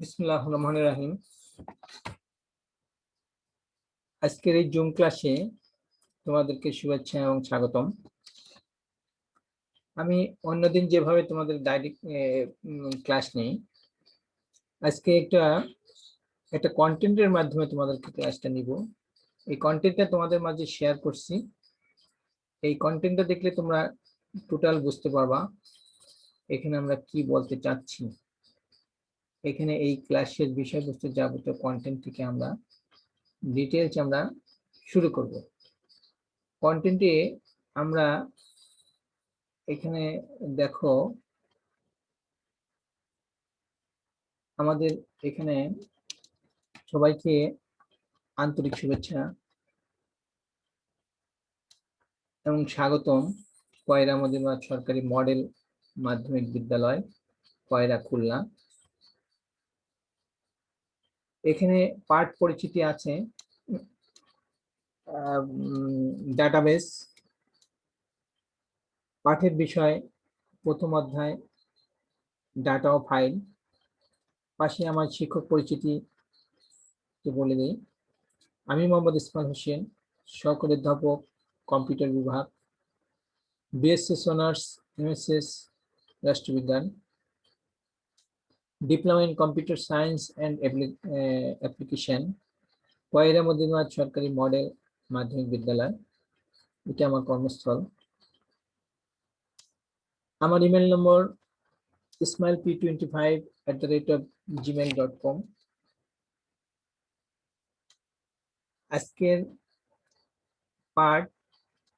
বিসমিল্লাহির রহমানির রহিম। আজকের এই জুম ক্লাসে তোমাদেরকে শুভেচ্ছা এবং স্বাগতম। আমি অন্যদিন যেভাবে তোমাদের ডাইরেক্ট ক্লাস নেই, আজকে একটা কন্টেন্টের মাধ্যমে তোমাদেরকে ক্লাসটা নিব। এই কন্টেন্টটা তোমাদের মাঝে শেয়ার করছি। এই কন্টেন্টটা দেখলে তোমরা টোটাল বুঝতে পারবা এখানে আমরা কি বলতে চাচ্ছি। এখানে এই ক্লাসের বিষয়বস্তু যাবতীয় কন্টেন্ট থেকে আমরা ডিটেইলস আমরা শুরু করব। কন্টেন্টে আমরা এখানে দেখো, আমাদের এখানে সবাইকে আন্তরিক শুভেচ্ছা এবং স্বাগতম। কয়রা মদিনা সরকারি মডেল মাধ্যমিক বিদ্যালয়, কয়রা, খুলনা। এখানে পাঠ পরিচিতি আছে, ডাটাবেস। পাঠের বিষয় প্রথম অধ্যায় ডাটা ও ফাইল। পাশে আমার শিক্ষক পরিচিতি বলে দিই। আমি মোহাম্মদ ইসমাইল হোসেন, সহকারী অধ্যাপক, কম্পিউটার বিভাগ, বিএসএস অনার্স, এমএসএস রাষ্ট্রবিজ্ঞান, diploma in computer science and application, Koyra Madina সরকারি মডেল মাধ্যমিক বিদ্যালয়। এটা আমার কর্মস্থল। আমার ইমেল নম্বর ismailp25@gmail.com। আজকের পার্ট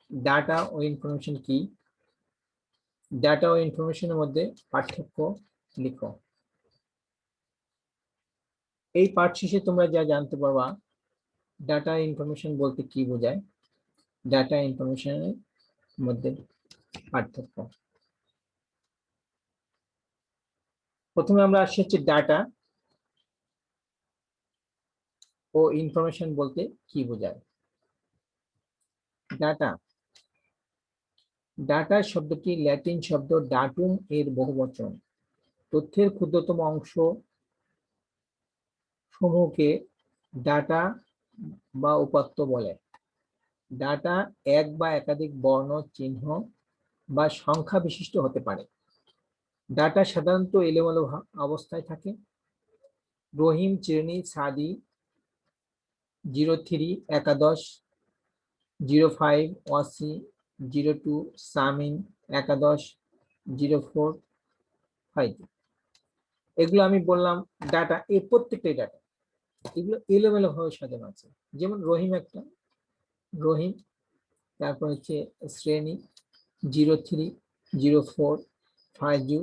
ডাটা ও ইনফরমেশন কি। ডাটা ও ইনফরমেশনের মধ্যে পার্থক্য লিখো। এই পার্ট শেষে তোমরা যা জানতে পারবা ডাটা ইনফরমেশন বলতে কি বোঝায়, ডাটা ইনফরমেশনের মধ্যে পার্থক্য। প্রথমে আমরা আসছি হচ্ছে ডাটা ও ইনফরমেশন বলতে কি বোঝায়। ডাটা ডাটা শব্দটি ল্যাটিন শব্দ ডাটুম এর বহুবচন। তথ্যের ক্ষুদ্রতম অংশ সমূহকে ডাটা বা উপাত্ত বলে। ডাটা এক বা একাধিক বর্ণ, চিহ্ন বা সংখ্যা বিশিষ্ট হতে পারে। ডাটা সাধারণত এলোমেলো অবস্থায় থাকে। রহিম, চিরনি, সাদি, 03 একাদশ, 05 ওয়াসি, 02 সামিন, একাদশ, 04 ফাইজি। এগুলো আমি বললাম ডাটা। এই প্রত্যেকটাই ডাটা, এগুলো এলোমেলো ভাবে সাজানো আছে। যেমন রহিম একটা, রহিম, তারপর হচ্ছে শ্রেণী 03, 04, ফাইজু,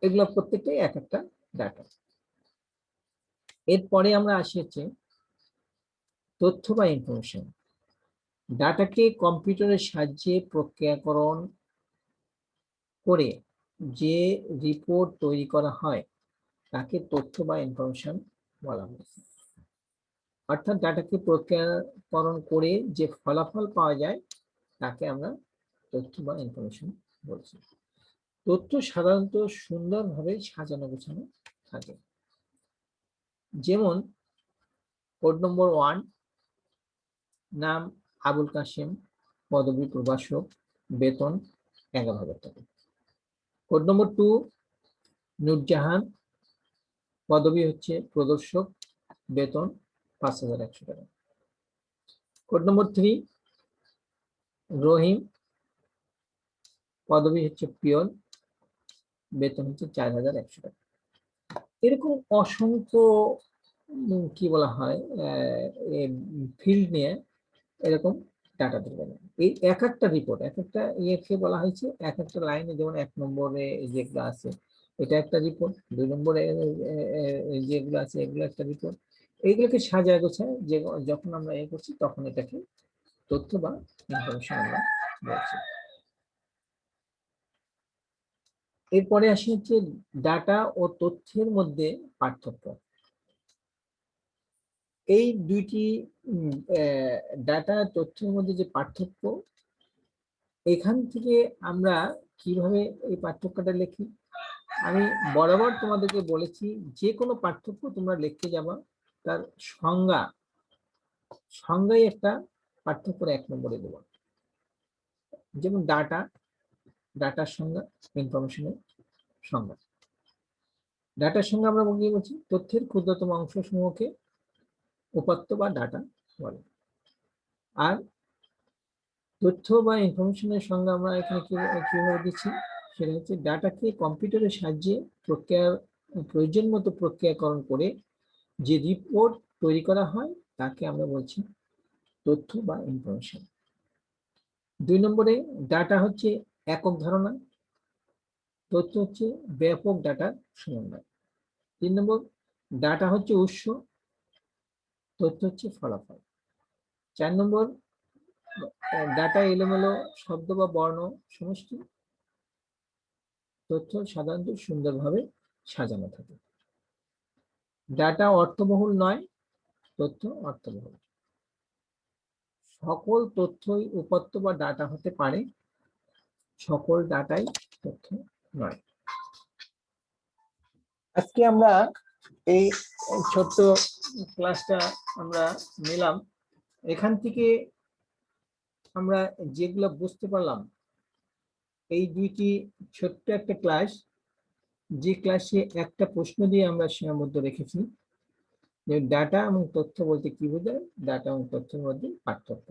এগুলো প্রত্যেকটাই এক একটা ডাটা। এরপরে আমরা আসি হচ্ছে তথ্য বা ইনফরমেশন। ডাটাকে কম্পিউটারের সাহায্যে প্রক্রিয়াকরণ করে যে রিপোর্ট তৈরি করা হয় তাকে তথ্য বা ইনফরমেশন বলা হয়। অর্থাৎ ডাটাকে প্রক্রিয়াকরণ করে যে ফলাফল পাওয়া যায় তাকে আমরা তথ্য বা ইনফরমেশন বলছি। তথ্য সাধারণত সুন্দরভাবে সাজানো গোছানো থাকে। যেমন কোড নম্বর 1, নাম আবুল কাশেম, পদবী প্রভাষক, বেতন 11,000 টাকা। কোড নম্বর 2, নূরজাহান, পদবী হচ্ছে প্রদর্শক, বেতন 5,100 টাকা। কোড নম্বর 3, রহিম, পদবী হচ্ছে পিয়ন, বেতন হচ্ছে 4,100 টাকা। এরকম অসংখ্য কি বলা হয় ফিল্ড নিয়ে এরকম ডাটা দেবেন। এই এক একটা রিপোর্ট, এক একটা ইয়েকে বলা হয়েছে এক একটা লাইনে। যেমন 1 নম্বরে যেগুলো আছে এটা একটা রিপোর্ট, 2 নম্বরে যেগুলো আছে এগুলো একটা রিপোর্ট। এইগুলোকে সাজায় গোছায় যে যখন আমরা এ করছি তখন এটাকে তথ্য বা ইনফরমেশন আমরা বলছি। এরপরে আসি হচ্ছে ডাটা ও তথ্যের মধ্যে পার্থক্য। এই দুইটি ডাটা তথ্যের মধ্যে যে পার্থক্য, এখান থেকে আমরা কিভাবে এই পার্থক্যটা লিখি। আমি বরাবর তোমাদেরকে বলেছি যে কোনো পার্থক্য তোমরা লিখতে যাবা তার সংজ্ঞায় একটা পার্থক্য 1 নম্বরে দেবো। যেমন ডাটার সংজ্ঞা, ইনফরমেশনের সংজ্ঞা। ডাটার সংজ্ঞা আমরা কি বলছি? তথ্যের ক্ষুদ্রতম অংশ সমূহকে উপাত্ত বা ডাটা বলে। আর তথ্য বা ইনফরমেশনের সংজ্ঞা আমরা এখানে কিভাবে দিচ্ছি, সেটা হচ্ছে ডাটাকে কম্পিউটারের সাহায্যে প্রয়োজন মতো প্রক্রিয়াকরণ করে যে রিপোর্ট তৈরি করা হয় তাকে আমরা বলছি তথ্য বা ইনফরমেশন। 2 নম্বরে ডাটা হচ্ছে একক ধারণা, তথ্য হচ্ছে ব্যাপক ডাটার সমন্বয়। 3 নম্বর ডাটা হচ্ছে উৎস, তথ্য হচ্ছে ফলাফল। 4 নম্বর ডাটা এলোমেলো শব্দ বা বর্ণ সমষ্টি, তথ্য সাধারণত সুন্দরভাবে সাজানো থাকে। ডাটা অর্থবহুল নয়, তথ্য অর্থবহুল। সকল তথ্যই উপাত্ত বা ডাটা হতে পারে, সকল ডাটাই তথ্য নয়। আজকে আমরা এই ছোট্ট ক্লাসটা আমরা নিলাম। এখান থেকে আমরা যেগুলো বুঝতে পারলাম, এই দুইটি ছোট্ট একটা ক্লাস, যে ক্লাসে একটা প্রশ্ন দিয়ে আমরা সীমাবদ্ধ রেখেছি যে ডাটা এবং তথ্য বলতে কি বোঝায়, ডাটা এবং তথ্যের মধ্যে পার্থক্য।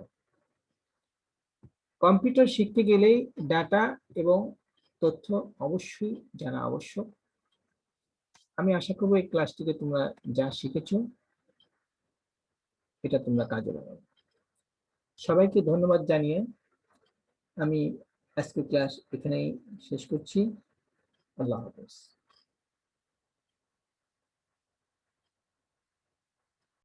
কম্পিউটার শিখতে গেলেই ডাটা এবং তথ্য অবশ্যই জানা আবশ্যক। আমি আশা করবো এই ক্লাসটিকে তোমরা যা শিখেছো এটা তোমরা কাজে লাগাবে। সবাইকে ধন্যবাদ জানিয়ে আমি আজকের ক্লাস এখানেই শেষ করছি। আল্লাহ হাফেজ।